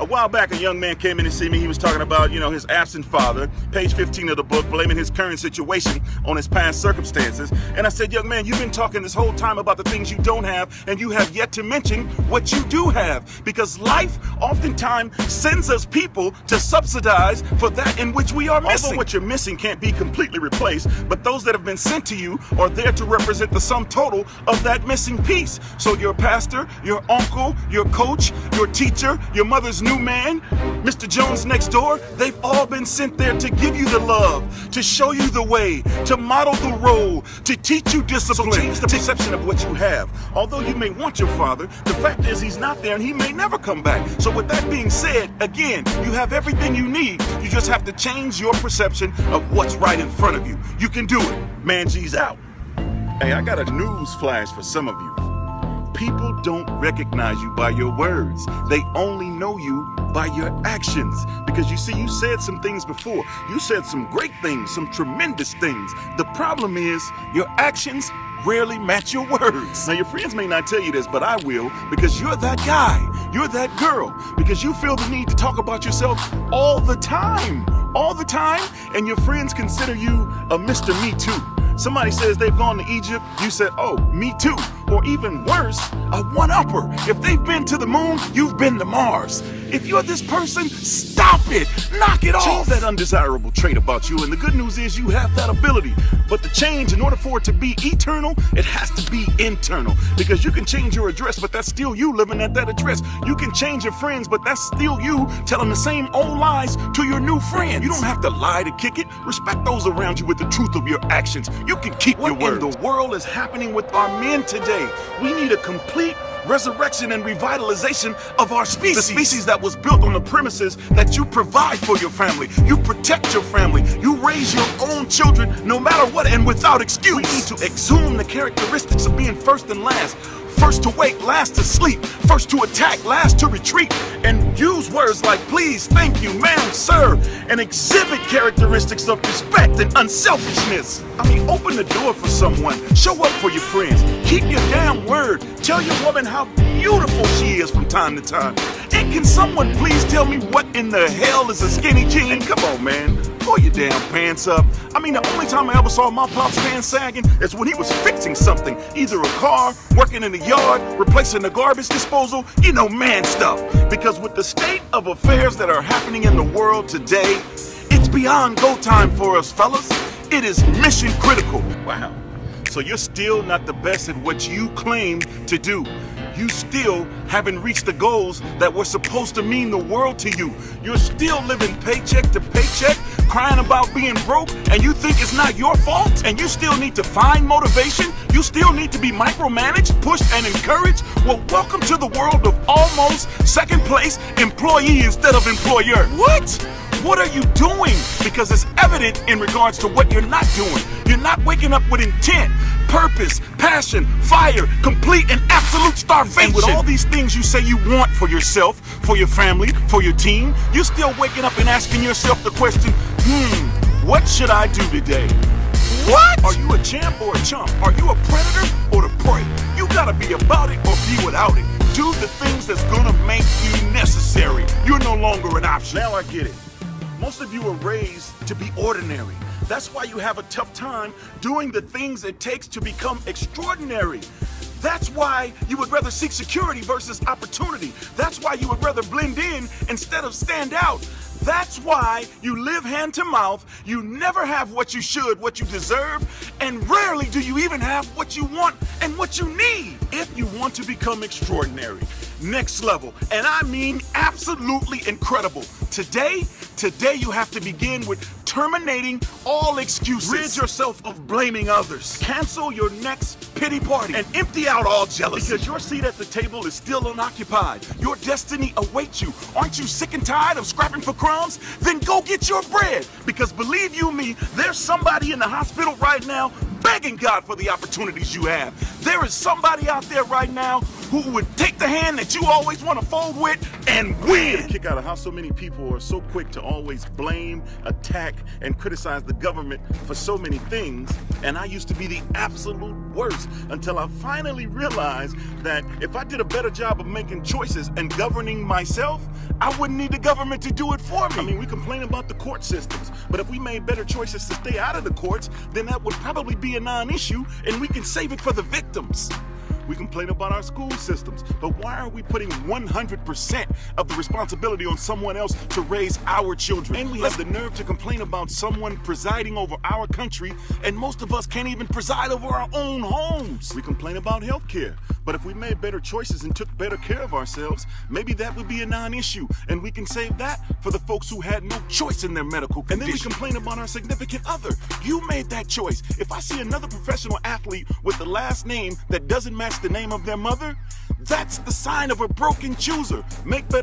A while back, a young man came in to see me. He was talking about, his absent father, page 15 of the book, blaming his current situation on his past circumstances. And I said, young man, you've been talking this whole time about the things you don't have, and you have yet to mention what you do have. Because life oftentimes sends us people to subsidize for that in which we are missing. Although what you're missing can't be completely replaced, but those that have been sent to you are there to represent the sum total of that missing piece. So your pastor, your uncle, your coach, your teacher, your mother's new man, Mr. Jones next door, they've all been sent there to give you the love, to show you the way, to model the role, to teach you discipline. So change the perception of what you have. Although you may want your father, the fact is he's not there and he may never come back. So with that being said, again, you have everything you need. You just have to change your perception of what's right in front of you. You can do it. Man G's out. Hey, I got a news flash for some of you. People don't recognize you by your words. They only know you by your actions. Because you see, you said some things before. You said some great things, some tremendous things. The problem is your actions rarely match your words. Now, your friends may not tell you this, but I will, because you're that guy. You're that girl. Because you feel the need to talk about yourself all the time. All the time. And your friends consider you a Mr. Me Too. Somebody says they've gone to Egypt, you said, oh, me too. Or even worse, a one-upper. If they've been to the moon, you've been to Mars. If you're this person, stop it. Knock it off. Change that undesirable trait about you, and the good news is you have that ability. But the change, in order for it to be eternal, it has to be internal. Because you can change your address, but that's still you living at that address. You can change your friends, but that's still you telling the same old lies to your new friends. You don't have to lie to kick it. Respect those around you with the truth of your actions. You can keep your word. What in the world is happening with our men today? We need a complete resurrection and revitalization of our species. The species that was built on the premises that you provide for your family, you protect your family, you raise your own children no matter what and without excuse. We need to exhume the characteristics of being first and last. First to wake, last to sleep. First to attack, last to retreat. And use words like please, thank you, ma'am, sir. And exhibit characteristics of respect and unselfishness. I mean, open the door for someone. Show up for your friends. Keep your damn word. Tell your woman how beautiful she is from time to time. And can someone please tell me what in the hell is a skinny jean? And come on, man. Pull your damn pants up. I mean, the only time I ever saw my pop's pants sagging is when he was fixing something. Either a car, working in the yard, replacing the garbage disposal, man stuff. Because with the state of affairs that are happening in the world today, it's beyond go time for us, fellas. It is mission critical. Wow. So you're still not the best at what you claim to do. You still haven't reached the goals that were supposed to mean the world to you. You're still living paycheck to paycheck, crying about being broke, and you think it's not your fault? And you still need to find motivation? You still need to be micromanaged, pushed, and encouraged? Well, welcome to the world of almost second place employee instead of employer. What? What are you doing? Because it's evident in regards to what you're not doing. You're not waking up with intent, purpose, passion, fire, complete and absolute starvation. And with all these things you say you want for yourself, for your family, for your team, you're still waking up and asking yourself the question, what should I do today? What? Are you a champ or a chump? Are you a predator or the prey? You gotta be about it or be without it. Do the things that's gonna make you necessary. You're no longer an option. Now I get it. Most of you are raised to be ordinary. That's why you have a tough time doing the things it takes to become extraordinary. That's why you would rather seek security versus opportunity. That's why you would rather blend in instead of stand out. That's why you live hand to mouth, you never have what you should, what you deserve, and rarely do you even have what you want and what you need. If you want to become extraordinary, next level, and I mean absolutely incredible, today you have to begin with terminating all excuses. Rid yourself of blaming others. Cancel your next pity party and empty out all jealousy. Because your seat at the table is still unoccupied. Your destiny awaits you. Aren't you sick and tired of scrapping for crumbs? Then go get your bread. Because believe you me, there's somebody in the hospital right now begging God for the opportunities you have. There is somebody out there right now who would take the hand that you always want to fold with and win. Kick out of how so many people are so quick to always blame, attack, and criticize the government for so many things. And I used to be the absolute worst until I finally realized that if I did a better job of making choices and governing myself, I wouldn't need the government to do it for me. I mean, we complain about the court systems, but if we made better choices to stay out of the courts, then that would probably be a non-issue, and we can save it for the victims. We complain about our school systems, but why are we putting 100% of the responsibility on someone else to raise our children? And we have the nerve to complain about someone presiding over our country, and most of us can't even preside over our own homes. We complain about healthcare, but if we made better choices and took better care of ourselves, maybe that would be a non-issue, and we can save that for the folks who had no choice in their medical condition. And then we complain about our significant other. You made that choice. If I see another professional athlete with the last name that doesn't match the name of their mother, that's the sign of a broken chooser. Make better